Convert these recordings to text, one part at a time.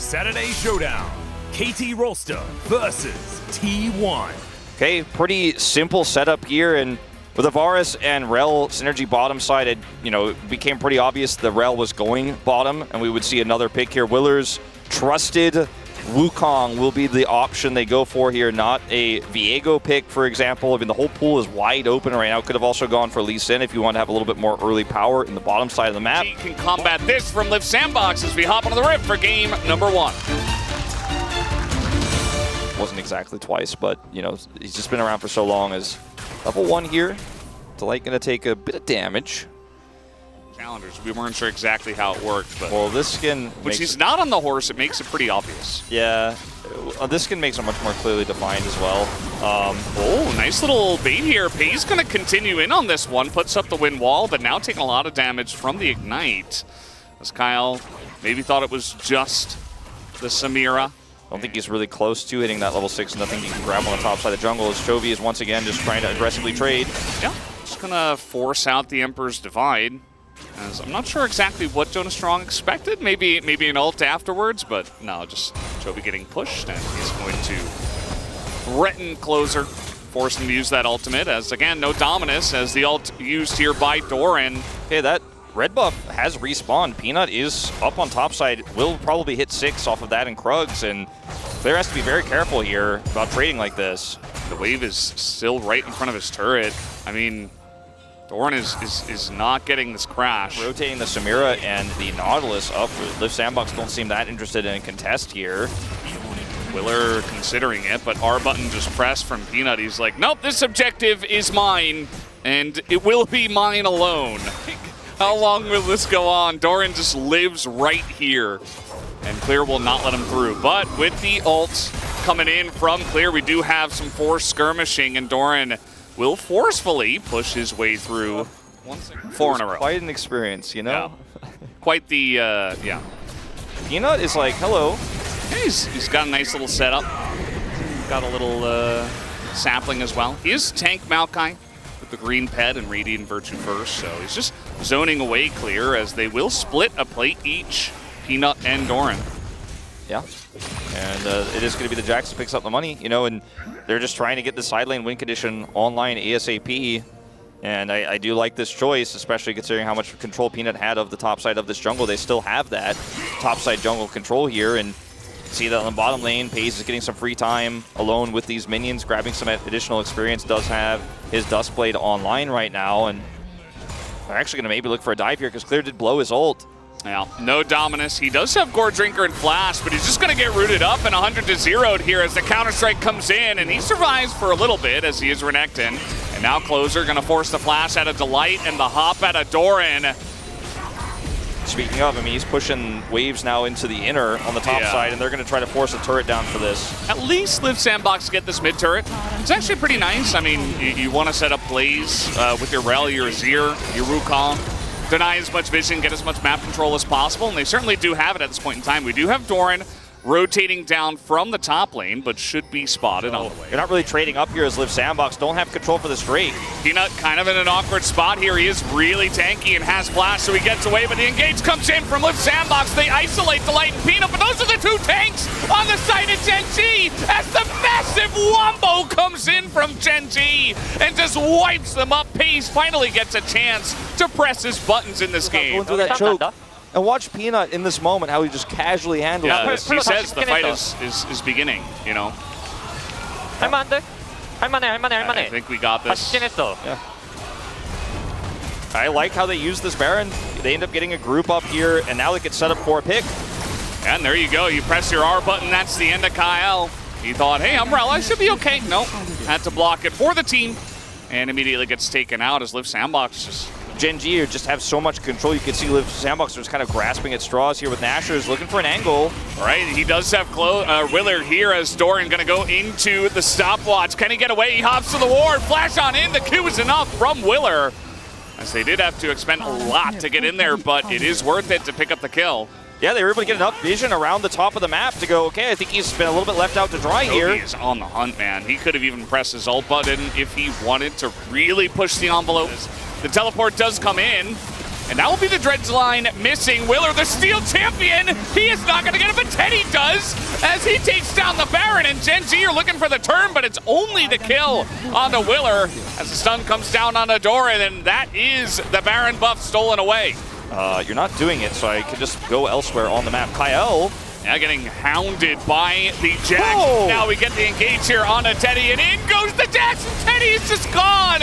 Saturday Showdown, KT Rolster versus T1. Okay, pretty simple setup here, and with Avaris and Rel synergy bottom side, it became pretty obvious the Rel was going bottom, and we would see another pick here. Willer's trusted Wukong will be the option they go for here, not a Viego pick, for example. I mean, the whole pool is wide open right now. Could have also gone for Lee Sin if you want to have a little bit more early power in the bottom side of the map. He can combat this from Liv Sandbox as we hop onto the Rift for game number 1. Wasn't exactly twice, but, he's just been around for so long. As level 1 here, Delight going to take a bit of damage. Challengers, we weren't sure exactly how it worked, but well, this skin, which he's not on the horse, it makes it pretty obvious. Yeah, this skin makes it much more clearly defined as well. Oh, nice little bait here. Pay's going to continue in on this one, puts up the wind wall, but now taking a lot of damage from the Ignite. As Kyle maybe thought it was just the Samira. I don't think he's really close to hitting that level 6. Nothing he can grab on the top side of the jungle, as Chovy is once again just trying to aggressively trade. Yeah, just going to force out the Emperor's Divide. As I'm not sure exactly what Jonas Strong expected. Maybe an ult afterwards, but no, just Chovy getting pushed, and he's going to threaten Closer, force him to use that ultimate, as again, no Dominus, as the ult used here by Doran. Okay, that red buff has respawned. Peanut is up on top side, will probably hit 6 off of that in Krugs, and Claire has to be very careful here about trading like this. The wave is still right in front of his turret. I mean, Doran is not getting this crash. Rotating the Samira and the Nautilus up. Liv Sandbox don't seem that interested in a contest here. Willer considering it, but R button just pressed from Peanut. He's like, nope, this objective is mine, and it will be mine alone. How long will this go on? Doran just lives right here, and Clear will not let him through. But with the ult coming in from Clear, we do have some forced skirmishing, and Doran will forcefully push his way through 4 in a row. Quite an experience, Yeah. Quite the, yeah. Peanut is like, hello. He's got a nice little setup. Got a little sapling as well. He is tank Maokai with the green pet and Radiant Virtue first, so he's just zoning away Clear as they will split a plate each, Peanut and Doran. Yeah, and it is going to be the Jax that picks up the money, and they're just trying to get the side lane win condition online ASAP. And I do like this choice, especially considering how much control Peanut had of the top side of this jungle. They still have that top side jungle control here, and see that on the bottom lane, Paze is getting some free time alone with these minions, grabbing some additional experience, does have his Dustblade online right now, and they're actually going to maybe look for a dive here because Clear did blow his ult. Yeah, no Dominus. He does have Gore Drinker and Flash, but he's just going to get rooted up and 100-0'd here as the Counter-Strike comes in, and he survives for a little bit as he is Renekton. And now Closer going to force the Flash out of Delight and the hop out of Doran. Speaking of, he's pushing waves now into the inner on the top side, and they're going to try to force a turret down for this. At least Liv Sandbox get this mid turret. It's actually pretty nice. I mean, you want to set up plays with your Rel, your Azir, your Wukong. Deny as much vision, get as much map control as possible, and they certainly do have it at this point in time. We do have Doran rotating down from the top lane, but should be spotted on the way. You're not really trading up here as Liv Sandbox don't have control for the straight. Peanut kind of in an awkward spot here. He is really tanky and has Flash, so he gets away, but the engage comes in from Liv Sandbox. They isolate Delight and Peanut, but those are the 2 tanks on the side of Gen G as the massive wombo comes in from Gen G and just wipes them up. Pace finally gets a chance to press his buttons in this game. Going through that choke. And watch Peanut in this moment, how he just casually handles this. He says the fight is beginning, I think we got this. Yeah. I like how they use this Baron. They end up getting a group up here, and now they get set up for a pick. And there you go. You press your R button. That's the end of Kyle. He thought, hey, Umbrella, I should be okay. Nope. Had to block it for the team. And immediately gets taken out as Liv Sandbox just... Gen G just have so much control. You can see Liv Sandbox just kind of grasping at straws here with Nashers, looking for an angle. All right, he does have Willer here as Doran going to go into the stopwatch. Can he get away? He hops to the ward. Flash on in. The Q is enough from Willer. As they did have to expend a lot to get in there, but it is worth it to pick up the kill. Yeah, they were able to get enough vision around the top of the map to go, okay, I think he's been a little bit left out to dry here. He is on the hunt, man. He could have even pressed his ult button if he wanted to really push the envelope. The teleport does come in, And that will be the Dredge line missing. Willer, the Steel Champion, he is not going to get it, but Teddy does as he takes down the Baron. And Gen G are looking for the turn, but it's only the kill on the Willer as the stun comes down on Adoran, and that is the Baron buff stolen away. You're not doing it, so I could just go elsewhere on the map. Kyle. Now getting hounded by the Jax. Whoa. Now we get the engage here on a Teddy, and in goes the Jax, and Teddy is just gone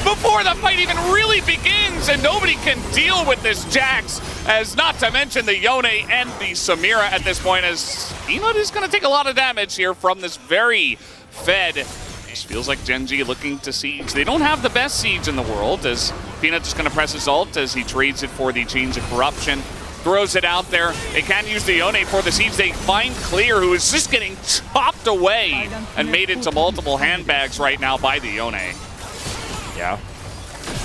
before the fight even really begins, and nobody can deal with this Jax, as not to mention the Yone and the Samira at this point, as Peanut is going to take a lot of damage here from this very fed. This feels like Gen G looking to siege. They don't have the best siege in the world, as Peanut just going to press his ult as he trades it for the Chains of Corruption. Throws it out there. They can use the Yone for the siege. They find Clear, who is just getting chopped away and made into multiple handbags right now by the Yone. Yeah.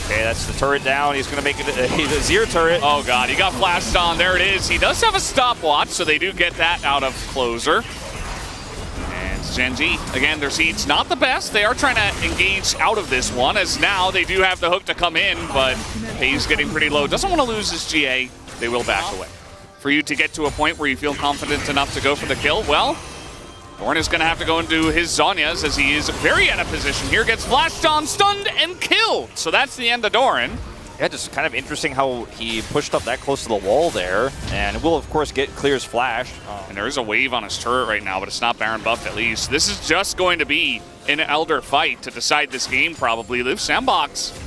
Okay, that's the turret down. He's going to make it a Zir turret. Oh, God. He got flashed on. There it is. He does have a stopwatch, so they do get that out of Closer. And Gen G, again, their siege not the best. They are trying to engage out of this one, as now they do have the hook to come in, but he's getting pretty low. Doesn't want to lose his GA. They will back away. For you to get to a point where you feel confident enough to go for the kill, well, Doran is going to have to go into his Zhonya's, as he is very out of position here. Gets flashed on, stunned, and killed. So that's the end of Doran. Yeah, just kind of interesting how he pushed up that close to the wall there. And will, of course, get Clear's flash. And there is a wave on his turret right now, but it's not Baron buffed at least. This is just going to be an Elder fight to decide this game, probably. Liv Sandbox.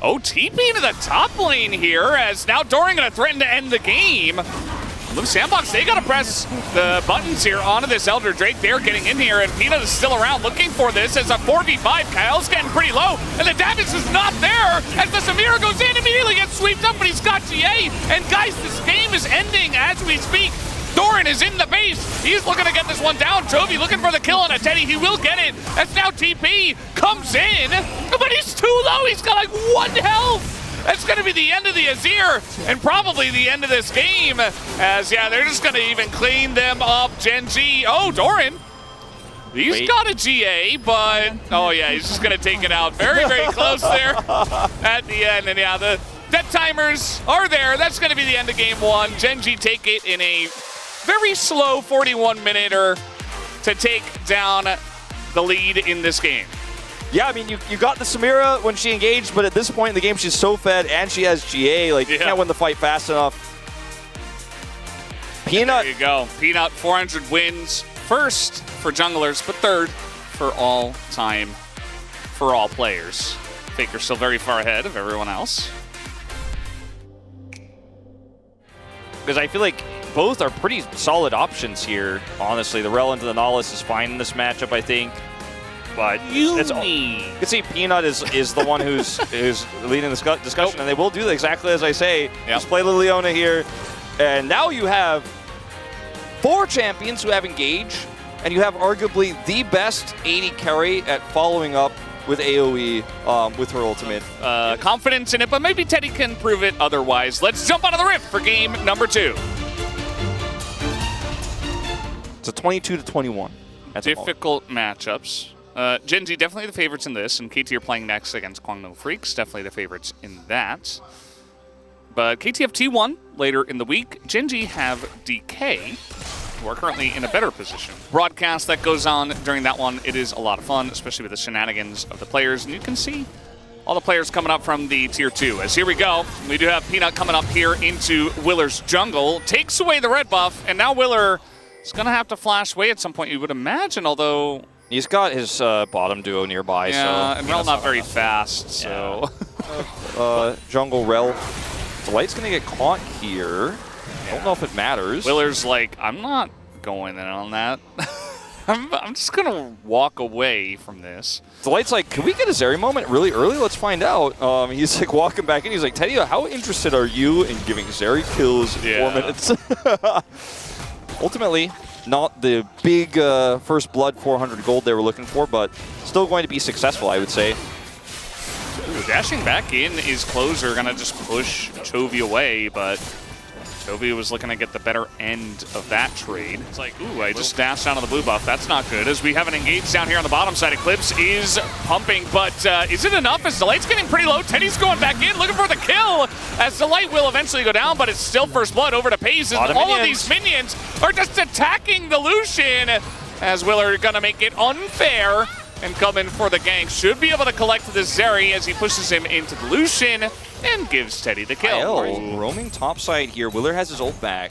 Oh, TP into the top lane here, as now Doran going to threaten to end the game. Liv Sandbox, they got to press the buttons here onto this Elder Drake. They're getting in here, and Peanut is still around looking for this as a 4v5. Kyle's getting pretty low, and the damage is not there as the Samira goes in, immediately gets swept up, but he's got GA. And guys, this game is ending as we speak. Doran is in the base. He's looking to get this one down. Chovy looking for the kill on a Teddy. He will get it. As now TP comes in, but he's too low. He's got like 1 health. That's going to be the end of the Azir and probably the end of this game. As, yeah, they're just going to even clean them up. Gen G. Oh, Doran. He's got a GA, but, oh yeah, he's just going to take it out. Very, very close there at the end. And yeah, the death timers are there. That's going to be the end of game 1. Gen G take it in a very slow 41-minute to take down the lead in this game. Yeah, I mean, you got the Samira when she engaged, but at this point in the game, she's so fed and she has GA. Like, you can't win the fight fast enough. Peanut. There you go. Peanut, 400 wins. First for junglers, but third for all time, for all players. Faker still very far ahead of everyone else. Because I feel like both are pretty solid options here, honestly. The Rel into the Nautilus is fine in this matchup, I think. But you can see Peanut is the one who's leading this discussion, and they will do exactly as I say. Just play Liliana here, and now you have 4 champions who have engaged, and you have arguably the best AD carry at following up with AoE with her ultimate. Confidence in it, but maybe Teddy can prove it otherwise. Let's jump out of the rift for game number 2. It's a 22-21. Difficult matchups. Gen G definitely the favorites in this, and KT are playing next against Kwangno Freaks. Definitely the favorites in that. But KT have T1 later in the week. Gen G have DK, who are currently in a better position. Broadcast that goes on during that one, it is a lot of fun, especially with the shenanigans of the players. And you can see all the players coming up from the Tier 2. As here we go, we do have Peanut coming up here into Willer's jungle. Takes away the red buff, and now Willer is going to have to flash away at some point, you would imagine, although... He's got his bottom duo nearby, yeah, and Rel not very fast, so... Jungle Rel. Delight's going to get caught here. I don't know if it matters. Willer's like, I'm not going in on that. I'm just going to walk away from this. Delight's like, can we get a Zeri moment really early? Let's find out. He's like walking back in. He's like, Teddy, how interested are you in giving Zeri kills in 4 minutes? Ultimately, not the big first blood 400 gold they were looking for, but still going to be successful, I would say. Ooh, dashing back in is Closer, going to just push Chovy away, but Chovy was looking to get the better end of that trade. It's like, ooh, I just dashed down on the blue buff. That's not good. As we have an engage down here on the bottom side, Eclipse is pumping, but is it enough? As Delight's getting pretty low, Teddy's going back in, looking for the kill, as Delight will eventually go down, but it's still first blood over to Pace, and all of these minions are just attacking the Lucian, as Willer gonna make it unfair and come in for the gank. Should be able to collect the Zeri as he pushes him into the Lucian and gives Teddy the kill. Roaming topside here. Willer has his ult back.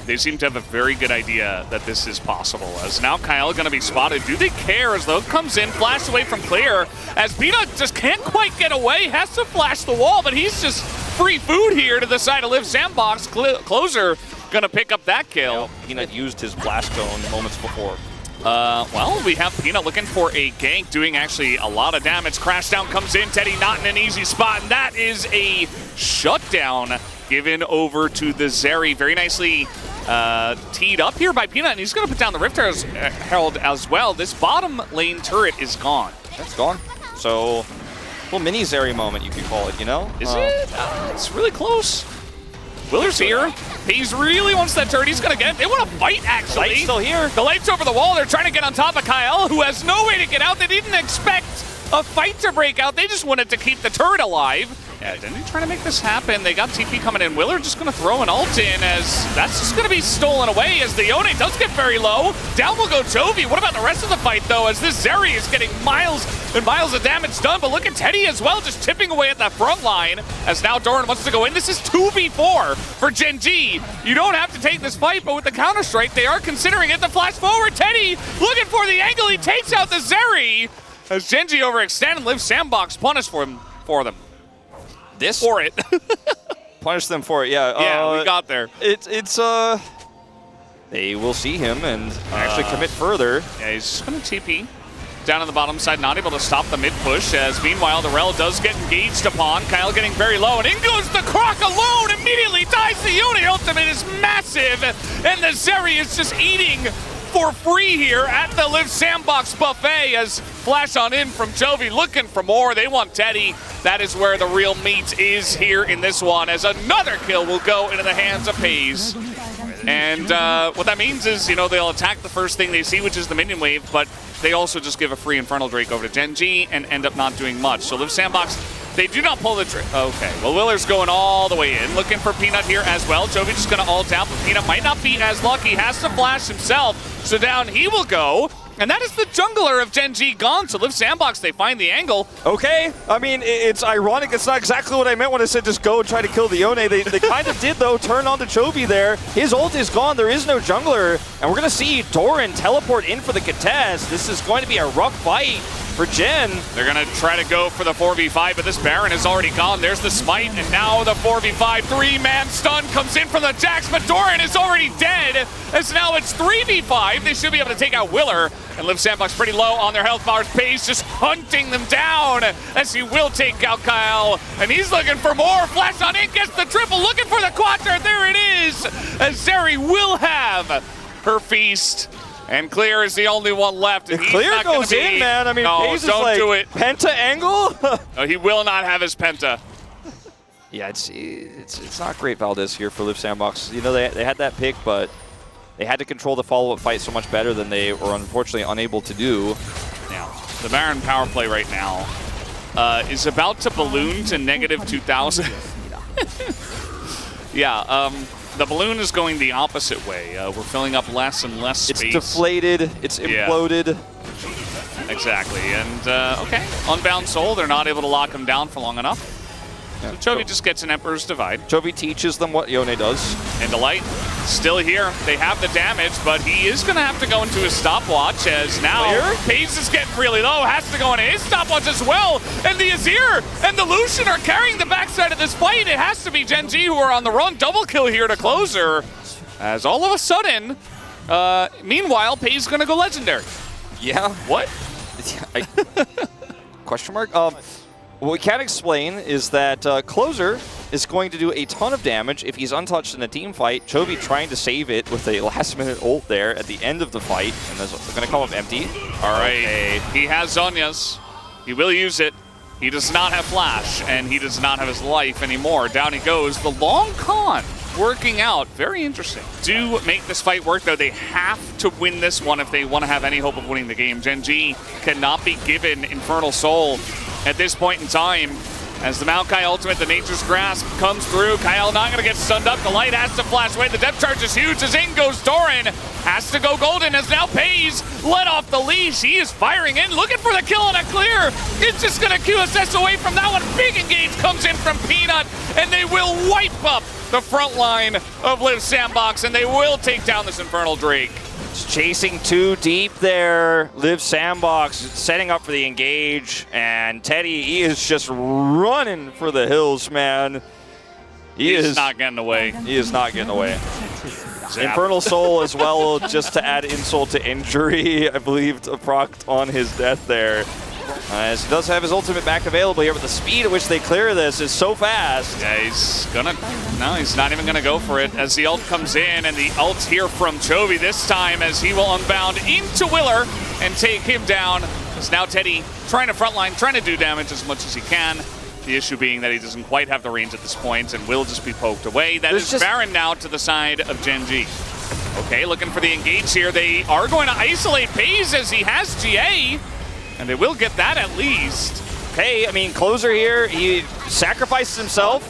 They seem to have a very good idea that this is possible, as now Kyle going to be spotted. Do they care as though comes in, flash away from Clear, as Peanut just can't quite get away, has to flash the wall, but he's just free food here to the side of Liv Sandbox. Closer going to pick up that kill. Peanut used his blast cone moments before. Well, we have Peanut looking for a gank, doing actually a lot of damage. Crashdown comes in, Teddy not in an easy spot, and that is a shutdown given over to the Zeri. Very nicely teed up here by Peanut, and he's going to put down the Rift Herald as well. This bottom lane turret is gone. That's gone. So, little mini Zeri moment, you could call it, you know? Is it? It's really close. Willer's here. He's really wants that turret. He's going to get it. They want to fight, actually. Light's still here. The Light's over the wall. They're trying to get on top of Kyle, who has no way to get out. They didn't expect a fight to break out. They just wanted to keep the turret alive. Yeah, didn't he try to make this happen? They got TP coming in. Willer just going to throw an ult in, as that's just going to be stolen away as the Yone does get very low. Down will go Chovy. What about the rest of the fight, though, as this Zeri is getting miles and miles of damage done. But look at Teddy as well, just chipping away at that front line, as now Doran wants to go in. This is 2v4 for Gen G. You don't have to take this fight, but with the Counter-Strike, they are considering it. The flash forward, Teddy looking for the angle. He takes out the Zeri, as Gen G overextended. Liv Sandbox punished for them. This? For it. Punish them for it, yeah. Yeah, we got there. They will see him and actually commit further. Yeah, he's just going to TP. Down on the bottom side, not able to stop the mid push, as meanwhile, the Rel does get engaged upon. Kyle getting very low, and in goes the Croc alone, immediately dies. The Yone ultimate is massive, and the Zeri is just eating for free here at the Liv Sandbox buffet, as flash on in from Chovy looking for more. They want Teddy. That is where the real meat is here in this one, as another kill will go into the hands of Paze. And what that means is, you know, they'll attack the first thing they see, which is the minion wave, but they also just give a free Infernal Drake over to Gen G and end up not doing much. So Liv Sandbox, they do not pull the trigger. Okay, well, Willer's going all the way in, looking for Peanut here as well. Chovy just going to ult out, but Peanut might not be as lucky. Has to flash himself, so down he will go. And that is the jungler of Gen G gone. So Liv Sandbox, they find the angle. Okay, I mean, it's ironic. It's not exactly what I meant when I said just go and try to kill the Yone. They kind of did, though, turn on the Chovy there. His ult is gone. There is no jungler. And we're going to see Doran teleport in for the contest. This is going to be a rough fight for Gen. They're going to try to go for the 4v5, but this Baron is already gone. There's the smite, and now the 4v5. Three-man stun comes in from the Jax, but Doran is already dead, as now it's 3v5. They should be able to take out Willer, and Liv Sandbox pretty low on their health bars. Pace just hunting them down, as he will take out Kyle, and he's looking for more. Flash on in, gets the triple, looking for the quadra. There it is, as Zeri will have her feast. And Clear is the only one left. And Clear goes in, man. I mean, no, Pace don't is like, do it. Penta angle? No, he will not have his Penta. Yeah, it's not great Valdez here for Liv Sandbox. You know, they had that pick, but they had to control the follow-up fight so much better than they were unfortunately unable to do. Now, the Baron power play right now is about to balloon to -2,000. Yeah, the balloon is going the opposite way. We're filling up less and less space. It's deflated. It's imploded. Exactly. And, okay, Unbound Soul, they're not able to lock him down for long enough. Yeah. So Chovy just gets an Emperor's Divide. Chovy teaches them what Yone does. And Delight still here. They have the damage, but he is going to have to go into his stopwatch, as now Pace is getting really low. Has to go into his stopwatch as well. And the Azir and the Lucian are carrying the backside of this fight. It has to be Gen G who are on the run. Double kill here to closer. As all of a sudden, meanwhile, Pace is going to go legendary. Yeah. What? Question mark? What we can explain is that Closer is going to do a ton of damage if he's untouched in a team fight. Chovy trying to save it with a last-minute ult there at the end of the fight, and they're going to come up empty. All right, okay. He has Zhonya's. He will use it. He does not have Flash, and he does not have his life anymore. Down he goes. The long con working out. Very interesting. To make this fight work, though, they have to win this one if they want to have any hope of winning the game. Gen G cannot be given Infernal Soul at this point in time. As the Maokai ultimate, the Nature's Grasp comes through. Kyle not going to get stunned up. The light has to flash away. The depth charge is huge. As in goes Doran. Has to go golden as now Pays let off the leash. He is firing in, looking for the kill and a clear. It's just going to QSS away from that one. Big engage comes in from Peanut, and they will wipe up the front line of Liv Sandbox, and they will take down this Infernal Drake. Chasing too deep there. Liv Sandbox setting up for the engage, and Teddy, he is just running for the hills, man. He's not getting away. He is not getting away. Zap. Infernal Soul as well, just to add insult to injury, I believe, procced on his death there. As he does have his ultimate back available here, but the speed at which they clear this is so fast. Yeah, he's not even gonna go for it as the ult comes in, and the ult here from Chovy this time as he will unbound into Willer and take him down. As now Teddy trying to frontline, trying to do damage as much as he can. The issue being that he doesn't quite have the range at this point and will just be poked away. That is Baron now to the side of Gen G. Okay, looking for the engage here. They are going to isolate Pays as he has GA. And they will get that at least. Okay, I mean, closer here, he sacrifices himself.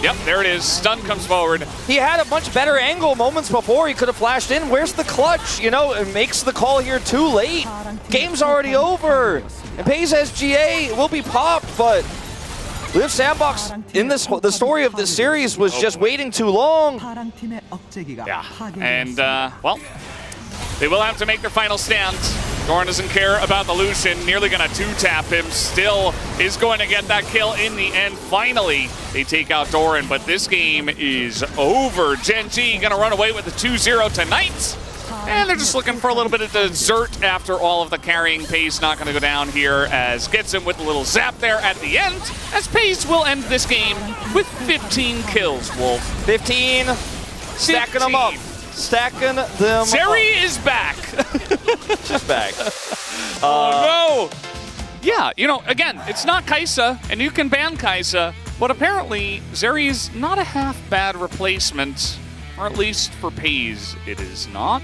Yep, there it is. Stun comes forward. He had a much better angle moments before. He could have flashed in. Where's the clutch? You know, it makes the call here too late. Game's already over. And Pays has GA, will be popped, but Liv Sandbox in the story of this series was just waiting too long. Yeah, and well, they will have to make their final stand. Doran doesn't care about the Lucian, nearly gonna two-tap him, still is going to get that kill in the end. Finally, they take out Doran, but this game is over. Gen G gonna run away with the 2-0 tonight. And they're just looking for a little bit of dessert after all of the carrying. Pays not gonna go down here as gets him with a little zap there at the end, as Pays will end this game with 15 kills, Wolf. 15, stacking them up. Stacking them Zeri is back. She's back. Oh no! Yeah, you know, again, it's not Kai'Sa, and you can ban Kai'Sa, but apparently Zeri is not a half bad replacement, or at least for Pays, it is not.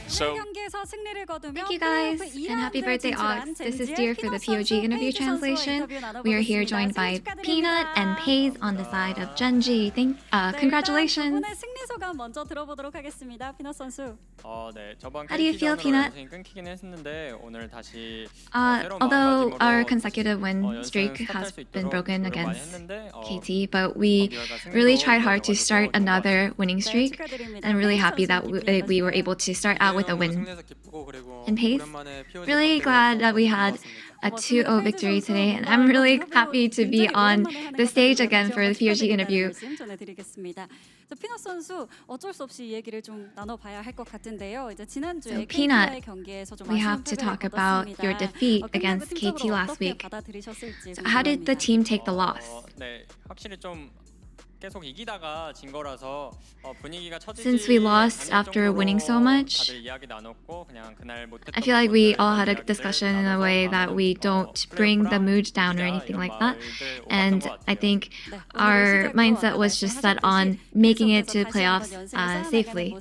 So. Thank you guys, and happy birthday, Ox. This is Dear for the POG Interview translation. We are here joined by Peanut and Pays on the side of Gen G. Congratulations. How do you feel, Peanut? Although our consecutive win streak has been broken against KT, but we really tried hard to start another winning streak. And I'm really happy that we were able to start out with a win in Pace. Really glad that we had a 2-0 victory today, and I'm really happy to be on the stage again for the POG interview. So Peanut, we have to talk about your defeat against KT last week. So how did the team take the loss? Since we lost after winning so much, I feel like we all had a discussion in a way that we don't bring the mood down or anything like that. And I think our mindset was just set on making it to playoffs safely.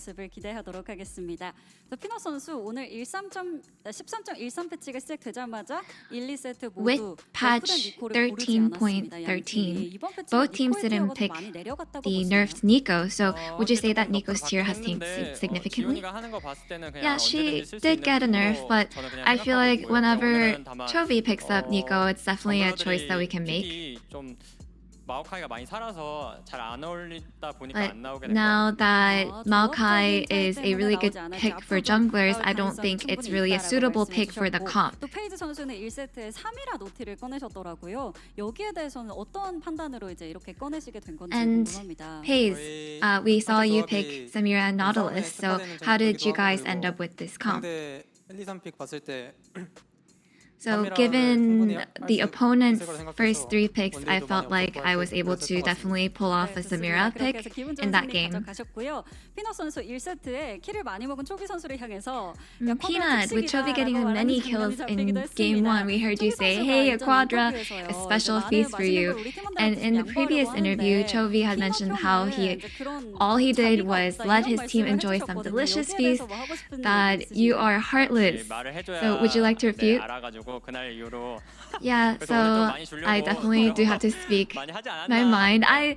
With patch 13.13, both teams didn't pick the nerfed Nico, so would you say that Nico's tier has tanked significantly? Yeah, she did get a nerf, but I feel like whenever Chovy picks up Nico, it's definitely a choice that we can make. But now that Maokai is a really good pick for junglers, I don't think it's really a suitable pick for the comp. And Paige, we saw you pick Samira and Nautilus, so how did you guys end up with this comp? So given the opponent's first 3 picks, I felt like I was able to definitely pull off a Samira pick in that game. Peanut, with Chovy getting many kills in game 1, we heard you say, hey, a Quadra, a special feast for you. And in the previous interview, Chovy had mentioned how all he did was let his team enjoy some delicious feast, that you are heartless. So would you like to refute? Yeah, so I definitely do have to speak my mind. I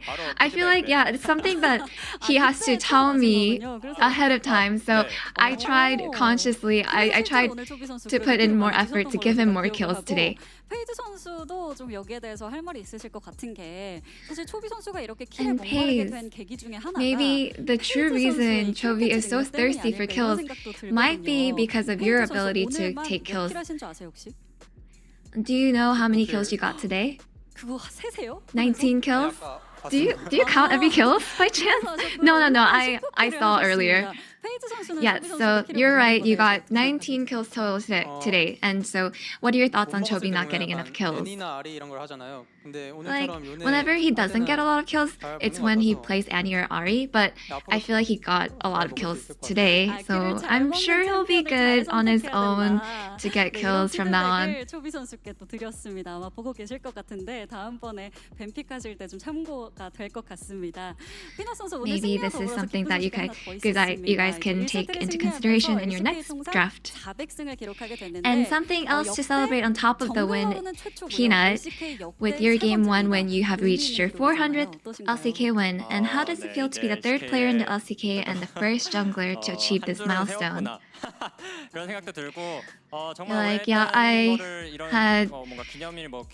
feel like, yeah, it's something that he has to tell me ahead of time. So I tried consciously, I tried to put in more effort to give him more kills today. And Paige, maybe the true reason Chovy is so thirsty for kills might be because of your ability to take kills. Do you know how many kills you got today? 19 kills? Do you count every kill by chance? No, I saw earlier. Yeah, so you're right, you got 19 kills total today. And so what are your thoughts on Chovy not getting enough kills? Like, whenever he doesn't get a lot of kills, it's when he plays Annie or Ari, but I feel like he got a lot of kills today, so I'm sure he'll be good on his own to get kills from now on. Maybe this is something that you guys can take into consideration in your next draft. And something else to celebrate on top of the win, Peanut, with your game 1 when you have reached your 400th LCK win. And how does it feel to be the 3rd player in the LCK and the first jungler to achieve this milestone? Like, yeah, I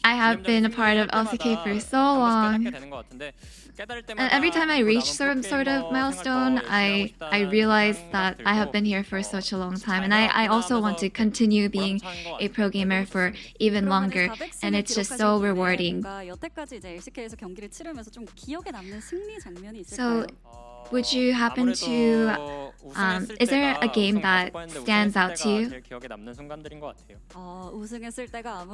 have been a part of LCK for so long. And every time I reach some sort of milestone, I realize that I have been here for such a long time. And I also want to continue being a pro gamer for even longer. And it's just so rewarding. So, would you happen to, is there a game that stands out to you?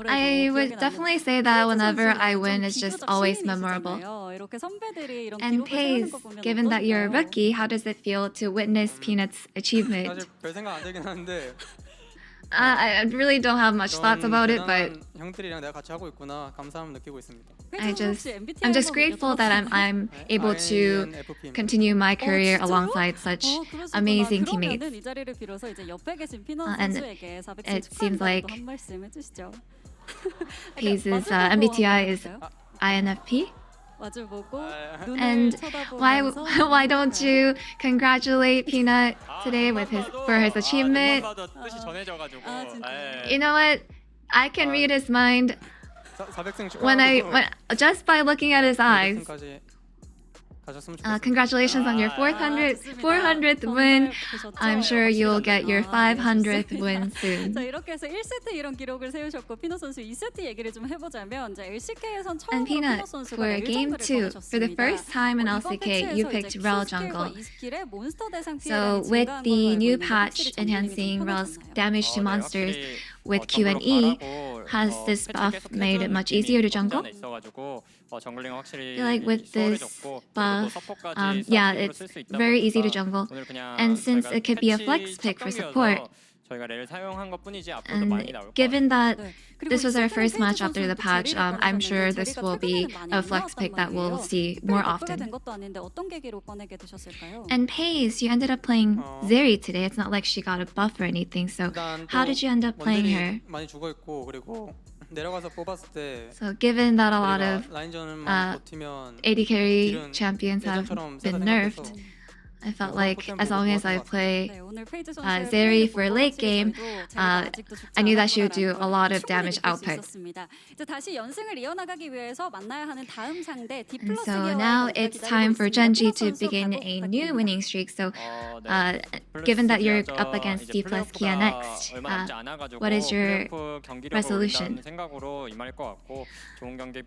I would definitely say that whenever I win, it's just always memorable. And Paige, given that you're a rookie, how does it feel to witness Peanut's achievement? I really don't have much thoughts about it, but I'm just grateful that I'm able to continue my career alongside such amazing teammates. And it seems like Paige's MBTI is INFP. And why don't you congratulate Peanut today for his achievement? You know what? I can read his mind when just by looking at his eyes. Congratulations on your 400th win. I'm sure you'll get your 500th win soon. And Peanut, for game 2, for the first time in LCK, you picked Rel jungle. So with the new patch enhancing Rel's damage to monsters with Q and E, has this buff made it much easier to jungle? I feel like with this buff, yeah, it's very easy to jungle. And since it could be a flex pick for support, and given that this was our first match after the patch, I'm sure this will be a flex pick that we'll see more often. And Paige, you ended up playing Zeri today. It's not like she got a buff or anything, so how did you end up playing her? So given that a lot of AD carry champions have been nerfed, I felt like as long as I play Zeri for late game, I knew that she would do a lot of damage output. And so now it's time for Genji to begin a new winning streak. So given that you're up against D plus Kia next, what is your resolution?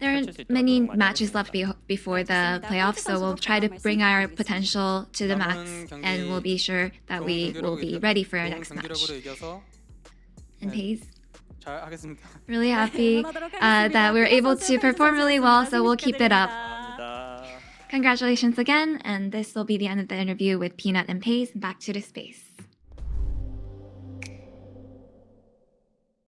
There are many matches left before the playoffs, so we'll try to bring our potential to the max, and we'll be sure that we will be ready for our next match. And Paige? 잘하겠습니다. Really happy that we were able to perform really well, so we'll keep it up. Congratulations again, and this will be the end of the interview with Peanut and Pace. Back to the space.